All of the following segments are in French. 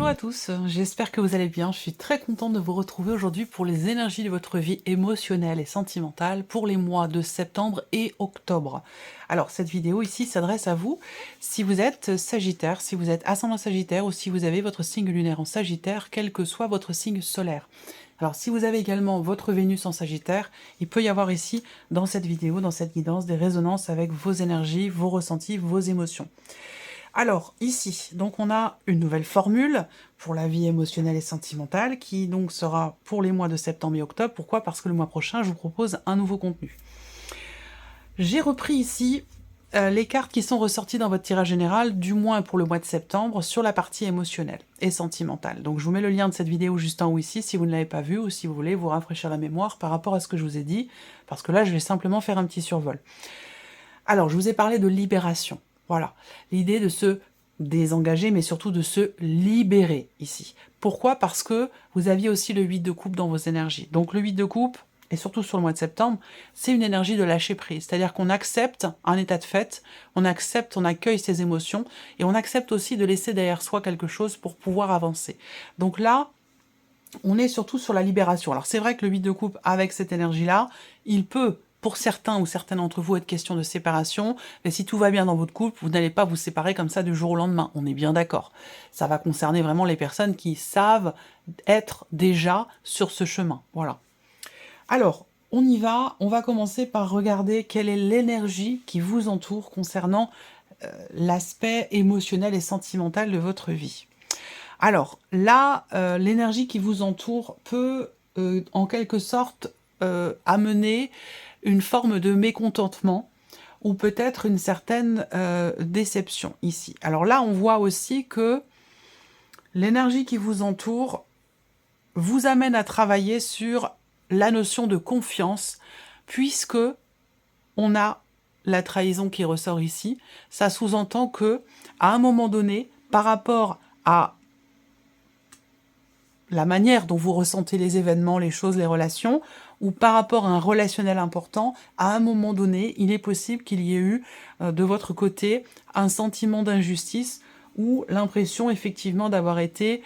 Bonjour à tous, j'espère que vous allez bien. Je suis très contente de vous retrouver aujourd'hui pour les énergies de votre vie émotionnelle et sentimentale pour les mois de septembre et octobre. Alors cette vidéo ici s'adresse à vous si vous êtes Sagittaire, si vous êtes ascendant Sagittaire ou si vous avez votre signe lunaire en Sagittaire, quel que soit votre signe solaire. Alors si vous avez également votre Vénus en Sagittaire, il peut y avoir ici dans cette vidéo, dans cette guidance, des résonances avec vos énergies, vos ressentis, vos émotions. Alors, ici, donc on a une nouvelle formule pour la vie émotionnelle et sentimentale qui donc sera pour les mois de septembre et octobre. Pourquoi? Parce que le mois prochain, je vous propose un nouveau contenu. J'ai repris ici les cartes qui sont ressorties dans votre tirage général, du moins pour le mois de septembre, sur la partie émotionnelle et sentimentale. Donc je vous mets le lien de cette vidéo juste en haut ici, si vous ne l'avez pas vu, ou si vous voulez vous rafraîchir la mémoire par rapport à ce que je vous ai dit, parce que là, je vais simplement faire un petit survol. Alors, je vous ai parlé de libération. Voilà, l'idée de se désengager, mais surtout de se libérer ici. Pourquoi? Parce que vous aviez aussi le 8 de coupe dans vos énergies. Donc le 8 de coupe, et surtout sur le mois de septembre, c'est une énergie de lâcher prise. C'est-à-dire qu'on accepte un état de fait, on accepte, on accueille ses émotions, et on accepte aussi de laisser derrière soi quelque chose pour pouvoir avancer. Donc là, on est surtout sur la libération. Alors c'est vrai que le 8 de coupe, avec cette énergie-là, il peut, pour certains ou certaines d'entre vous, être question de séparation, mais si tout va bien dans votre couple, vous n'allez pas vous séparer comme ça du jour au lendemain, on est bien d'accord. Ça va concerner vraiment les personnes qui savent être déjà sur ce chemin, voilà. Alors, on y va, on va commencer par regarder quelle est l'énergie qui vous entoure concernant l'aspect émotionnel et sentimental de votre vie. Alors, là, l'énergie qui vous entoure peut, en quelque sorte, amener une forme de mécontentement ou peut-être une certaine déception ici. Alors là, on voit aussi que l'énergie qui vous entoure vous amène à travailler sur la notion de confiance, puisque on a la trahison qui ressort ici. Ça sous-entend que, à un moment donné, par rapport à la manière dont vous ressentez les événements, les choses, les relations, ou par rapport à un relationnel important, à un moment donné, il est possible qu'il y ait eu, de votre côté, un sentiment d'injustice ou l'impression, effectivement, d'avoir été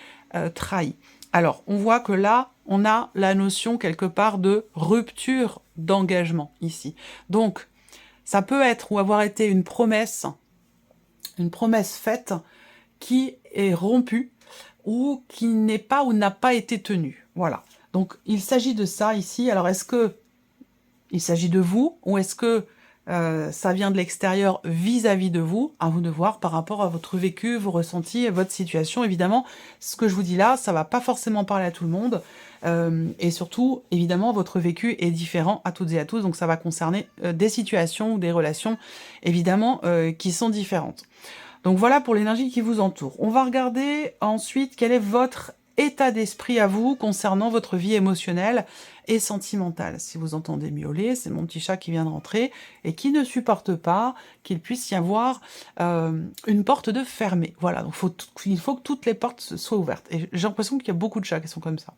trahi. Alors, on voit que là, on a la notion, quelque part, de rupture d'engagement, ici. Donc, ça peut être ou avoir été une promesse faite qui est rompue, ou qui n'est pas ou n'a pas été tenu. Voilà. Donc, il s'agit de ça ici. Alors, est-ce que il s'agit de vous ou est-ce que ça vient de l'extérieur vis-à-vis de vous? À vous de voir par rapport à votre vécu, vos ressentis et votre situation. Évidemment, ce que je vous dis là, ça va pas forcément parler à tout le monde. Et surtout, évidemment, votre vécu est différent à toutes et à tous. Donc, ça va concerner des situations ou des relations, évidemment, qui sont différentes. Donc voilà pour l'énergie qui vous entoure. On va regarder ensuite quel est votre état d'esprit à vous concernant votre vie émotionnelle et sentimentale. Si vous entendez miauler, c'est mon petit chat qui vient de rentrer et qui ne supporte pas qu'il puisse y avoir une porte de fermée. Voilà, donc il faut que toutes les portes soient ouvertes. Et j'ai l'impression qu'il y a beaucoup de chats qui sont comme ça.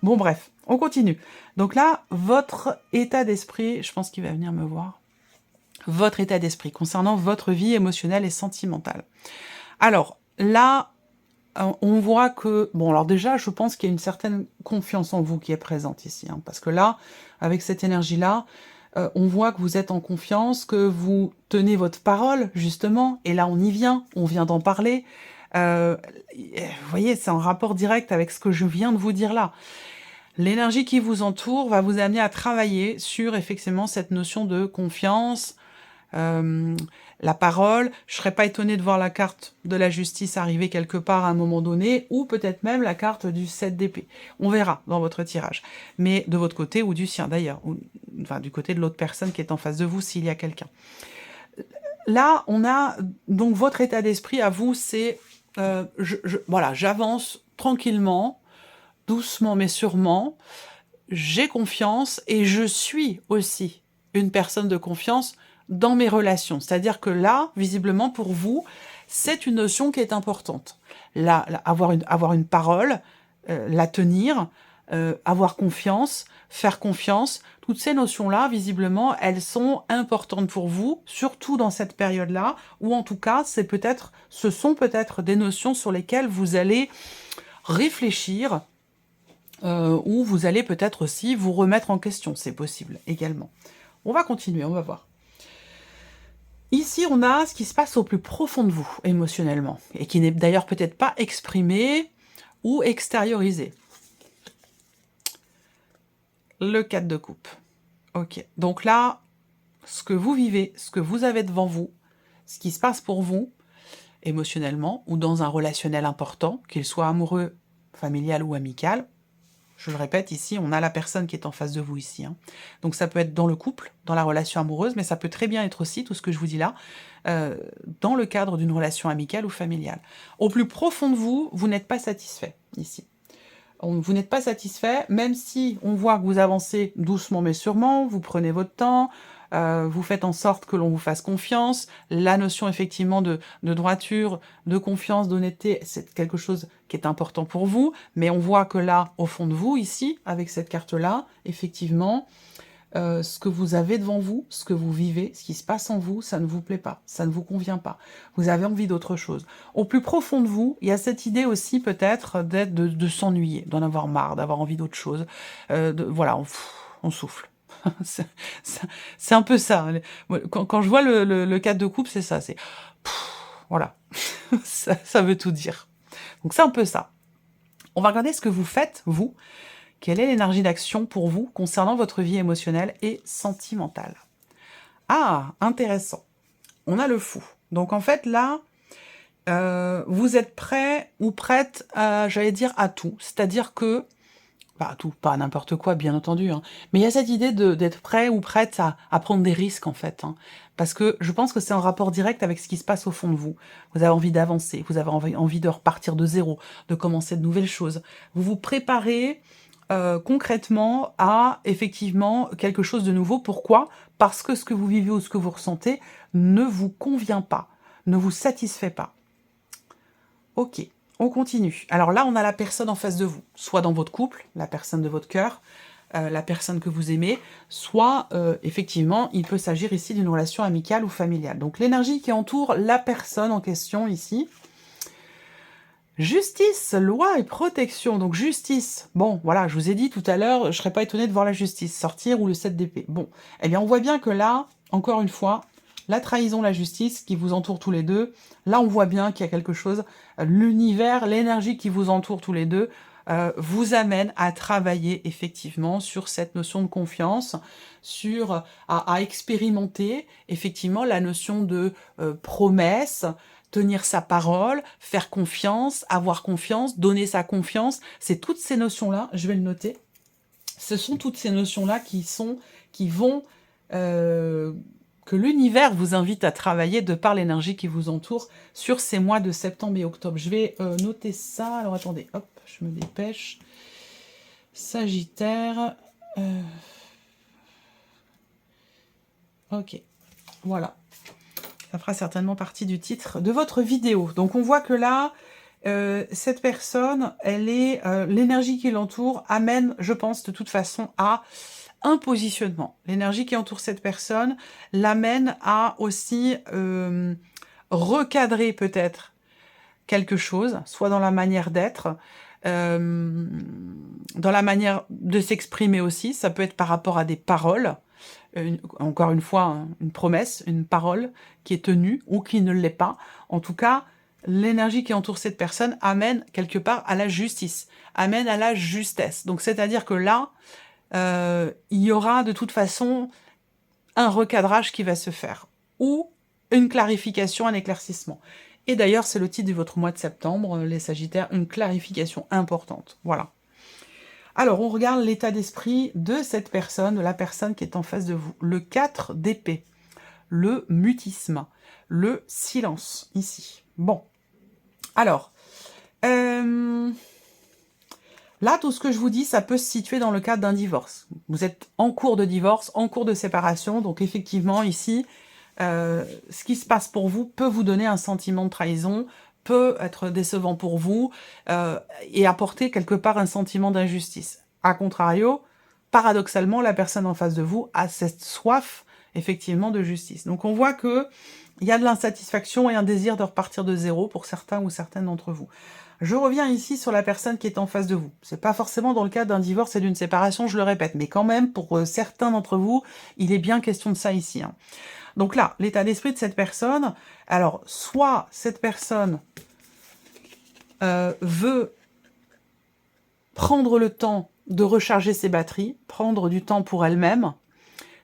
Bon bref, on continue. Donc là, votre état d'esprit, je pense qu'il va venir me voir. Votre état d'esprit concernant votre vie émotionnelle et sentimentale. Alors, là, on voit que... Bon, alors déjà, je pense qu'il y a une certaine confiance en vous qui est présente ici. Hein, parce que là, avec cette énergie-là, on voit que vous êtes en confiance, que vous tenez votre parole, justement. Et là, on y vient, on vient d'en parler. Vous voyez, c'est en rapport direct avec ce que je viens de vous dire là. L'énergie qui vous entoure va vous amener à travailler sur, effectivement, cette notion de confiance, la parole. Je serais pas étonnée de voir la carte de la justice arriver quelque part à un moment donné, ou peut-être même la carte du 7 d'épée. On verra dans votre tirage. Mais de votre côté, ou du sien d'ailleurs, ou enfin du côté de l'autre personne qui est en face de vous, s'il y a quelqu'un. Là, on a donc votre état d'esprit à vous, c'est voilà, j'avance tranquillement, doucement mais sûrement, j'ai confiance et je suis aussi une personne de confiance dans mes relations. C'est-à-dire que là, visiblement, pour vous, c'est une notion qui est importante. Là, avoir une parole, la tenir, avoir confiance, faire confiance. Toutes ces notions-là, visiblement, elles sont importantes pour vous, surtout dans cette période-là, ou en tout cas, ce sont peut-être des notions sur lesquelles vous allez réfléchir, ou vous allez peut-être aussi vous remettre en question, c'est possible également. On va continuer, on va voir. Ici, on a ce qui se passe au plus profond de vous, émotionnellement, et qui n'est d'ailleurs peut-être pas exprimé ou extériorisé. Le 4 de coupe. Ok, donc là, ce que vous vivez, ce que vous avez devant vous, ce qui se passe pour vous, émotionnellement, ou dans un relationnel important, qu'il soit amoureux, familial ou amical, je le répète, ici, on a la personne qui est en face de vous ici. Hein. Donc ça peut être dans le couple, dans la relation amoureuse, mais ça peut très bien être aussi, tout ce que je vous dis là, dans le cadre d'une relation amicale ou familiale. Au plus profond de vous, vous n'êtes pas satisfait, ici. Vous n'êtes pas satisfait, même si on voit que vous avancez doucement mais sûrement, vous prenez votre temps, vous faites en sorte que l'on vous fasse confiance. La notion effectivement de droiture, de confiance, d'honnêteté, c'est quelque chose qui est important pour vous, mais on voit que là, au fond de vous, ici, avec cette carte-là, effectivement, ce que vous avez devant vous, ce que vous vivez, ce qui se passe en vous, ça ne vous plaît pas, ça ne vous convient pas. Vous avez envie d'autre chose. Au plus profond de vous, il y a cette idée aussi peut-être de s'ennuyer, d'en avoir marre, d'avoir envie d'autre chose. Voilà, on souffle. C'est un peu ça. Quand je vois le 4 de coupe, c'est ça. C'est voilà. ça veut tout dire. Donc c'est un peu ça. On va regarder ce que vous faites, vous. Quelle est l'énergie d'action pour vous concernant votre vie émotionnelle et sentimentale? Ah, intéressant. On a le fou. Donc en fait là, vous êtes prêt ou prête à, j'allais dire, à tout. C'est-à-dire que, à tout, pas à n'importe quoi, bien entendu, hein, mais il y a cette idée d'être prêt ou prête à prendre des risques en fait. Hein, parce que je pense que c'est en rapport direct avec ce qui se passe au fond de vous. Vous avez envie d'avancer, vous avez envie de repartir de zéro, de commencer de nouvelles choses. Vous vous préparez concrètement à effectivement quelque chose de nouveau. Pourquoi? Parce que ce que vous vivez ou ce que vous ressentez ne vous convient pas, ne vous satisfait pas. Ok, on continue. Alors là, on a la personne en face de vous, soit dans votre couple, la personne de votre cœur, la personne que vous aimez, soit effectivement, il peut s'agir ici d'une relation amicale ou familiale. Donc l'énergie qui entoure la personne en question ici, justice, loi et protection. Donc justice, bon, voilà, je vous ai dit tout à l'heure, je serais pas étonnée de voir la justice sortir ou le 7 d'épée. Bon, eh bien on voit bien que là, encore une fois, la trahison, la justice qui vous entoure tous les deux, là on voit bien qu'il y a quelque chose, l'univers, l'énergie qui vous entoure tous les deux, vous amène à travailler effectivement sur cette notion de confiance, à expérimenter effectivement la notion de promesse, tenir sa parole, faire confiance, avoir confiance, donner sa confiance, c'est toutes ces notions-là, je vais le noter, ce sont toutes ces notions-là que l'univers vous invite à travailler de par l'énergie qui vous entoure sur ces mois de septembre et octobre. Je vais noter ça, alors attendez, hop, je me dépêche. Sagittaire, ok, voilà. Ça fera certainement partie du titre de votre vidéo. Donc on voit que là, cette personne, elle est l'énergie qui l'entoure amène, je pense, de toute façon à un positionnement. L'énergie qui entoure cette personne l'amène à aussi recadrer peut-être quelque chose, soit dans la manière d'être, dans la manière de s'exprimer aussi. Ça peut être par rapport à des paroles. Encore une fois, hein, une promesse, une parole qui est tenue ou qui ne l'est pas. En tout cas, l'énergie qui entoure cette personne amène quelque part à la justice, amène à la justesse. Donc c'est-à-dire que là, il y aura de toute façon un recadrage qui va se faire, ou une clarification, un éclaircissement. Et d'ailleurs, c'est le titre de votre mois de septembre, les Sagittaires, une clarification importante. Voilà. Alors, on regarde l'état d'esprit de cette personne, de la personne qui est en face de vous. Le 4 d'épée, le mutisme, le silence, ici. Bon. Alors, là, tout ce que je vous dis, ça peut se situer dans le cadre d'un divorce. Vous êtes en cours de divorce, en cours de séparation, donc effectivement, ici, ce qui se passe pour vous peut vous donner un sentiment de trahison, peut être décevant pour vous, et apporter quelque part un sentiment d'injustice. A contrario, paradoxalement, la personne en face de vous a cette soif, effectivement, de justice. Donc on voit que il y a de l'insatisfaction et un désir de repartir de zéro pour certains ou certaines d'entre vous. Je reviens ici sur la personne qui est en face de vous. C'est pas forcément dans le cas d'un divorce et d'une séparation, je le répète, mais quand même, pour certains d'entre vous, il est bien question de ça ici. Hein. Donc là, l'état d'esprit de cette personne, alors, soit cette personne veut prendre le temps de recharger ses batteries, prendre du temps pour elle-même.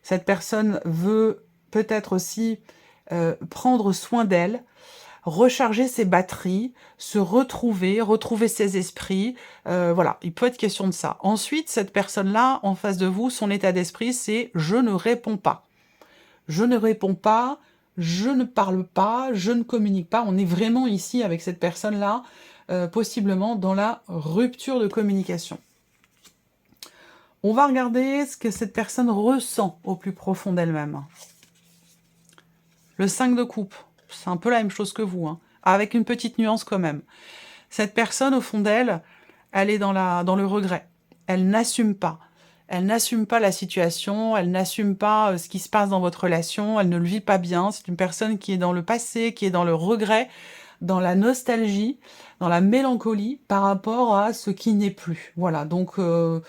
Cette personne veut peut-être aussi prendre soin d'elle, recharger ses batteries, se retrouver, retrouver ses esprits. Voilà, il peut être question de ça. Ensuite, cette personne-là, en face de vous, son état d'esprit, c'est « je ne réponds pas ». Je ne réponds pas, je ne parle pas, je ne communique pas. On est vraiment ici, avec cette personne-là, possiblement dans la rupture de communication. On va regarder ce que cette personne ressent au plus profond d'elle-même. Le 5 de coupe, c'est un peu la même chose que vous, hein, avec une petite nuance quand même. Cette personne, au fond d'elle, elle est dans le regret. Elle n'assume pas. Elle n'assume pas la situation, elle n'assume pas ce qui se passe dans votre relation, elle ne le vit pas bien. C'est une personne qui est dans le passé, qui est dans le regret, dans la nostalgie, dans la mélancolie par rapport à ce qui n'est plus. Voilà, donc un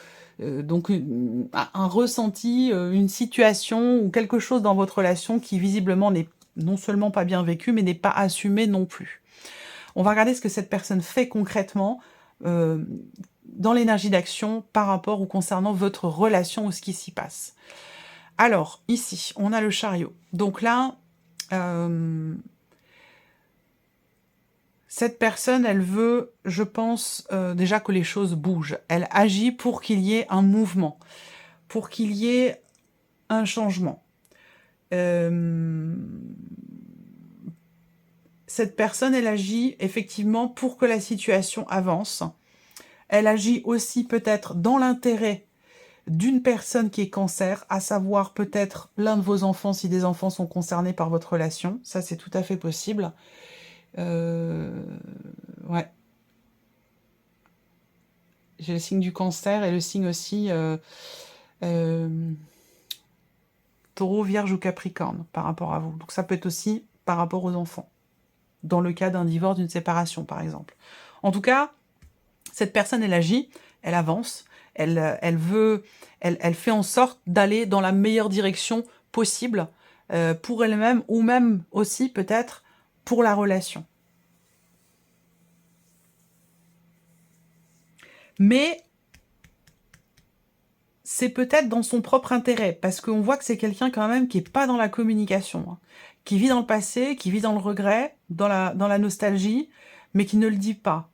ressenti, une situation ou quelque chose dans votre relation qui visiblement n'est non seulement pas bien vécu, mais n'est pas assumé non plus. On va regarder ce que cette personne fait concrètement dans l'énergie d'action par rapport ou concernant votre relation ou ce qui s'y passe. Alors, ici, on a le chariot. Donc là, cette personne, elle veut, je pense, déjà que les choses bougent. Elle agit pour qu'il y ait un mouvement, pour qu'il y ait un changement. Cette personne, elle agit effectivement pour que la situation avance. Elle agit aussi peut-être dans l'intérêt d'une personne qui est cancer, à savoir peut-être l'un de vos enfants, si des enfants sont concernés par votre relation. Ça, c'est tout à fait possible. Ouais. J'ai le signe du cancer et le signe aussi taureau, vierge ou capricorne par rapport à vous. Donc ça peut être aussi par rapport aux enfants, dans le cas d'un divorce, d'une séparation par exemple. En tout cas, cette personne, elle agit, elle avance, elle fait en sorte d'aller dans la meilleure direction possible pour elle-même ou même aussi peut-être pour la relation. Mais c'est peut-être dans son propre intérêt, parce qu'on voit que c'est quelqu'un quand même qui n'est pas dans la communication, hein, qui vit dans le passé, qui vit dans le regret, dans la nostalgie, mais qui ne le dit pas.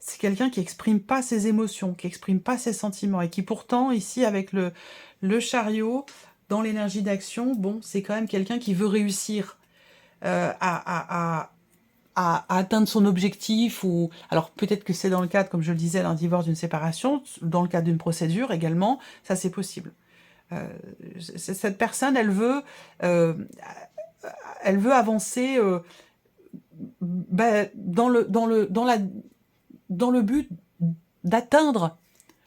C'est quelqu'un qui n'exprime pas ses émotions, qui n'exprime pas ses sentiments, et qui pourtant, ici, avec le chariot, dans l'énergie d'action, bon, c'est quand même quelqu'un qui veut réussir à atteindre son objectif, ou alors peut-être que c'est dans le cadre, comme je le disais, d'un divorce, d'une séparation, dans le cadre d'une procédure également, ça c'est possible. Cette personne, elle veut avancer dans le but d'atteindre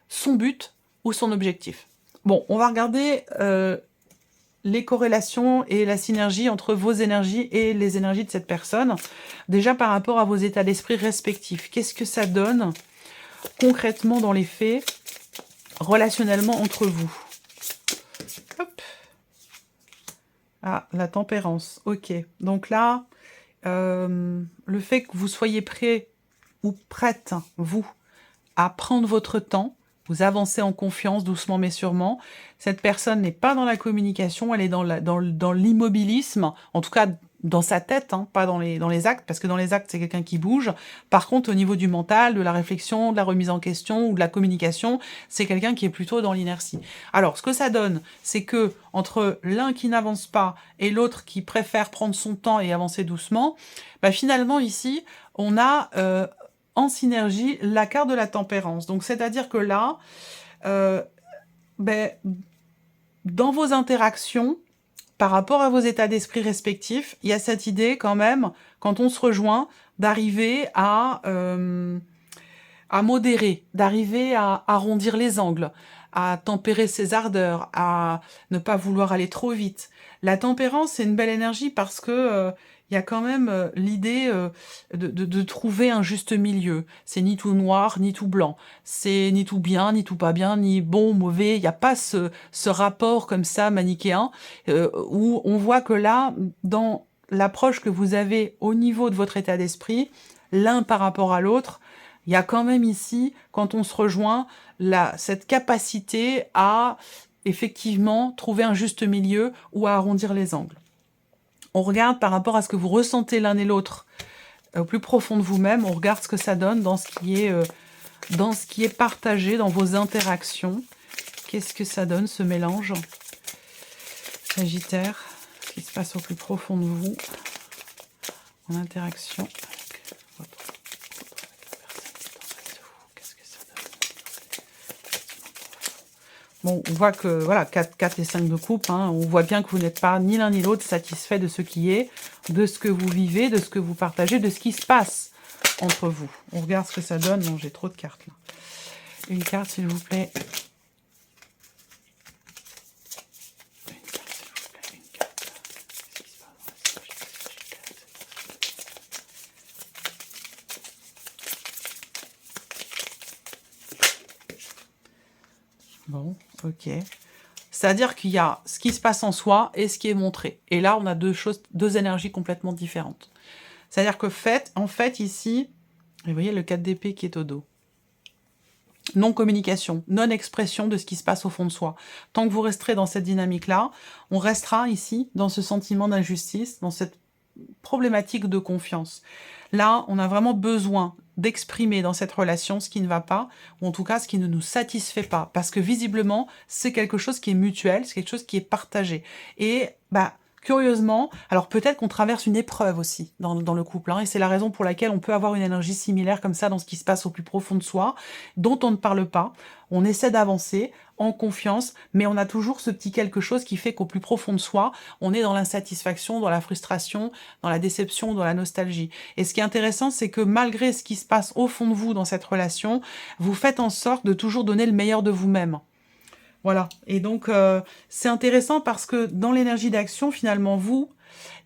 son but ou son objectif. Bon, on va regarder les corrélations et la synergie entre vos énergies et les énergies de cette personne. Déjà par rapport à vos états d'esprit respectifs. Qu'est-ce que ça donne concrètement dans les faits, relationnellement entre vous? Hop. Ah, la tempérance. Ok. Donc là, le fait que vous soyez prêt ou prête, vous, à prendre votre temps, vous avancez en confiance, doucement mais sûrement. Cette personne n'est pas dans la communication, elle est dans l'immobilisme, en tout cas dans sa tête, hein, pas dans les actes, parce que dans les actes, c'est quelqu'un qui bouge. Par contre, au niveau du mental, de la réflexion, de la remise en question ou de la communication, c'est quelqu'un qui est plutôt dans l'inertie. Alors, ce que ça donne, c'est que entre l'un qui n'avance pas et l'autre qui préfère prendre son temps et avancer doucement, bah, finalement, ici, on a en synergie la carte de la tempérance. Donc, c'est-à-dire que là, dans vos interactions, par rapport à vos états d'esprit respectifs, il y a cette idée quand même, quand on se rejoint, d'arriver à à modérer, d'arriver à arrondir les angles, à tempérer ses ardeurs, à ne pas vouloir aller trop vite. La tempérance, c'est une belle énergie parce que il y a quand même l'idée de trouver un juste milieu. C'est ni tout noir, ni tout blanc. C'est ni tout bien, ni tout pas bien, ni bon, mauvais. Il n'y a pas ce rapport comme ça manichéen où on voit que là, dans l'approche que vous avez au niveau de votre état d'esprit, l'un par rapport à l'autre, il y a quand même ici, quand on se rejoint, cette capacité à effectivement trouver un juste milieu ou à arrondir les angles. On regarde par rapport à ce que vous ressentez l'un et l'autre au plus profond de vous-même, on regarde ce que ça donne dans ce qui est partagé, dans vos interactions. Qu'est-ce que ça donne, ce mélange? Sagittaire, ce qui se passe au plus profond de vous, en interaction. Bon, on voit que, voilà, 4 et 5 de coupe, hein, on voit bien que vous n'êtes pas ni l'un ni l'autre satisfait de ce qui est, de ce que vous vivez, de ce que vous partagez, de ce qui se passe entre vous. On regarde ce que ça donne. Non, j'ai trop de cartes, là. Une carte, s'il vous plaît. Bon, ok. C'est-à-dire qu'il y a ce qui se passe en soi et ce qui est montré. Et là, on a deux énergies complètement différentes. C'est-à-dire que en fait, ici, vous voyez le 4 d'épée qui est au dos. Non-communication, non-expression de ce qui se passe au fond de soi. Tant que vous resterez dans cette dynamique-là, on restera ici dans ce sentiment d'injustice, dans cette problématique de confiance. Là, on a vraiment besoin d'exprimer dans cette relation ce qui ne va pas, ou en tout cas ce qui ne nous satisfait pas, parce que visiblement, c'est quelque chose qui est mutuel, c'est quelque chose qui est partagé. Et curieusement, alors peut-être qu'on traverse une épreuve aussi dans le couple, hein, et c'est la raison pour laquelle on peut avoir une énergie similaire comme ça dans ce qui se passe au plus profond de soi, dont on ne parle pas. On essaie d'avancer en confiance, mais on a toujours ce petit quelque chose qui fait qu'au plus profond de soi, on est dans l'insatisfaction, dans la frustration, dans la déception, dans la nostalgie. Et ce qui est intéressant, c'est que malgré ce qui se passe au fond de vous dans cette relation, vous faites en sorte de toujours donner le meilleur de vous-même. Voilà. Et donc, c'est intéressant parce que dans l'énergie d'action, finalement,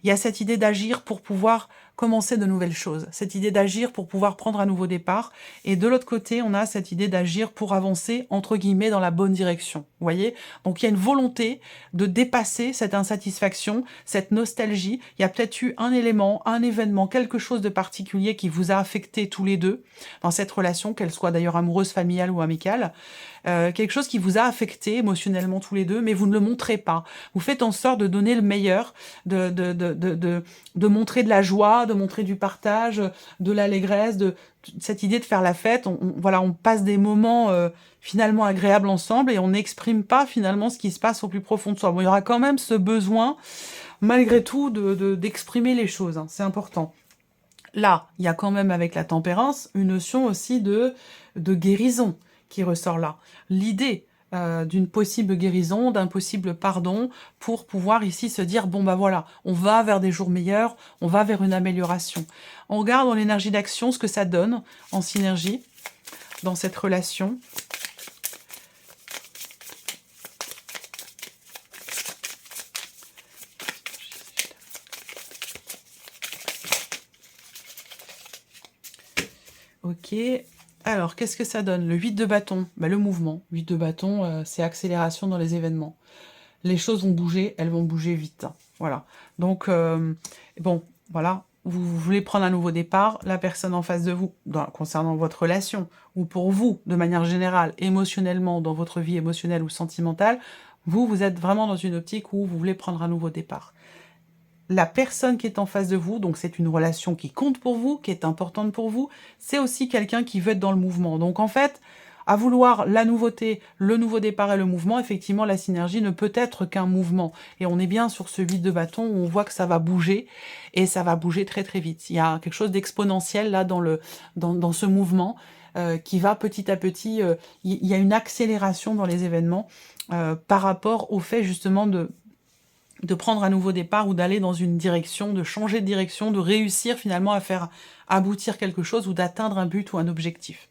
il y a cette idée d'agir pour pouvoir commencer de nouvelles choses, cette idée d'agir pour pouvoir prendre un nouveau départ. Et de l'autre côté, on a cette idée d'agir pour avancer, entre guillemets, dans la bonne direction. Vous voyez? Donc, il y a une volonté de dépasser cette insatisfaction, cette nostalgie. Il y a peut-être eu un élément, un événement, quelque chose de particulier qui vous a affecté tous les deux dans cette relation, qu'elle soit d'ailleurs amoureuse, familiale ou amicale. Quelque chose qui vous a affecté émotionnellement tous les deux, mais vous ne le montrez pas. Vous faites en sorte de donner le meilleur, de montrer de la joie, de montrer du partage, de l'allégresse, de cette idée de faire la fête. Voilà, on passe des moments finalement agréables ensemble et on n'exprime pas finalement ce qui se passe au plus profond de soi. Bon, il y aura quand même ce besoin, malgré tout, d'exprimer les choses, hein, c'est important. Là, il y a quand même avec la tempérance une notion aussi de guérison qui ressort là. L'idée d'une possible guérison, d'un possible pardon, pour pouvoir ici se dire, bon bah voilà, on va vers des jours meilleurs, on va vers une amélioration. On regarde dans l'énergie d'action ce que ça donne en synergie dans cette relation. Ok. Alors, qu'est-ce que ça donne? Le 8 de bâton, le mouvement. 8 de bâton, c'est accélération dans les événements. Les choses vont bouger, elles vont bouger vite. Voilà. Donc, bon, voilà. Vous voulez prendre un nouveau départ, la personne en face de vous, concernant votre relation, ou pour vous, de manière générale, émotionnellement, dans votre vie émotionnelle ou sentimentale, vous êtes vraiment dans une optique où vous voulez prendre un nouveau départ. La personne qui est en face de vous, donc c'est une relation qui compte pour vous, qui est importante pour vous, c'est aussi quelqu'un qui veut être dans le mouvement. Donc en fait, à vouloir la nouveauté, le nouveau départ et le mouvement, effectivement, la synergie ne peut être qu'un mouvement. Et on est bien sur ce 8 de bâton où on voit que ça va bouger, et ça va bouger très très vite. Il y a quelque chose d'exponentiel là dans ce mouvement qui va petit à petit, il y a une accélération dans les événements par rapport au fait justement de prendre un nouveau départ ou d'aller dans une direction, de changer de direction, de réussir finalement à faire aboutir quelque chose ou d'atteindre un but ou un objectif.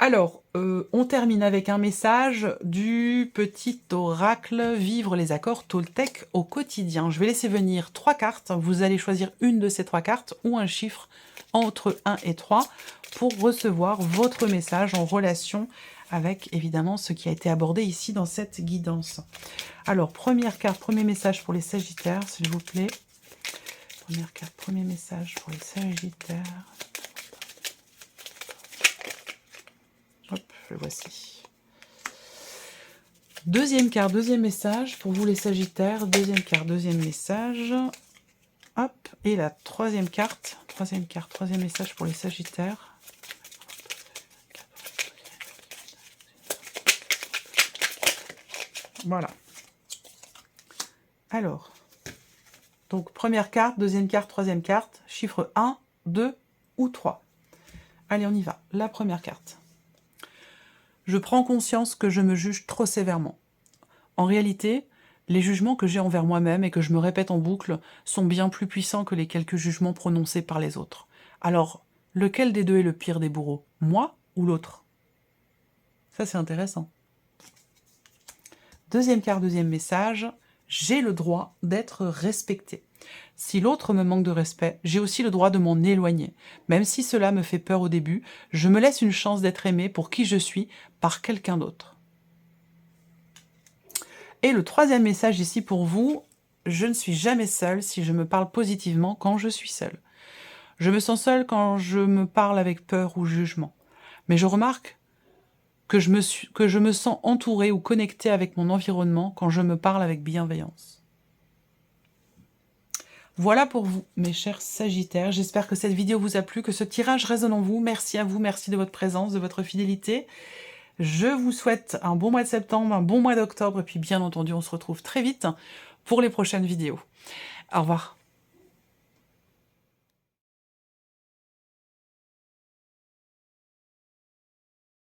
Alors, on termine avec un message du petit oracle Vivre les accords Toltec au quotidien. Je vais laisser venir 3 cartes. Vous allez choisir une de ces 3 cartes ou un chiffre entre 1 et 3 pour recevoir votre message en relation avec, évidemment, ce qui a été abordé ici dans cette guidance. Alors, première carte, premier message pour les Sagittaires, s'il vous plaît. Première carte, premier message pour les Sagittaires. Hop, le voici. Deuxième carte, deuxième message pour vous les Sagittaires. Deuxième carte, deuxième message. Hop, et la troisième carte, troisième message pour les Sagittaires. Voilà. Alors, donc première carte, deuxième carte, troisième carte, chiffre 1, 2 ou 3. Allez, on y va. La première carte. Je prends conscience que je me juge trop sévèrement. En réalité, les jugements que j'ai envers moi-même et que je me répète en boucle sont bien plus puissants que les quelques jugements prononcés par les autres. Alors, lequel des deux est le pire des bourreaux? Moi ou l'autre? Ça, c'est intéressant. Deuxième carte, deuxième message. J'ai le droit d'être respecté. Si l'autre me manque de respect, j'ai aussi le droit de m'en éloigner. Même si cela me fait peur au début, je me laisse une chance d'être aimé pour qui je suis par quelqu'un d'autre. Et le troisième message ici pour vous, je ne suis jamais seule si je me parle positivement quand je suis seule. Je me sens seule quand je me parle avec peur ou jugement. Mais je remarque que je me sens entourée ou connectée avec mon environnement quand je me parle avec bienveillance. Voilà pour vous, mes chers Sagittaires. J'espère que cette vidéo vous a plu, que ce tirage résonne en vous. Merci à vous, merci de votre présence, de votre fidélité. Je vous souhaite un bon mois de septembre, un bon mois d'octobre, et puis bien entendu, on se retrouve très vite pour les prochaines vidéos. Au revoir.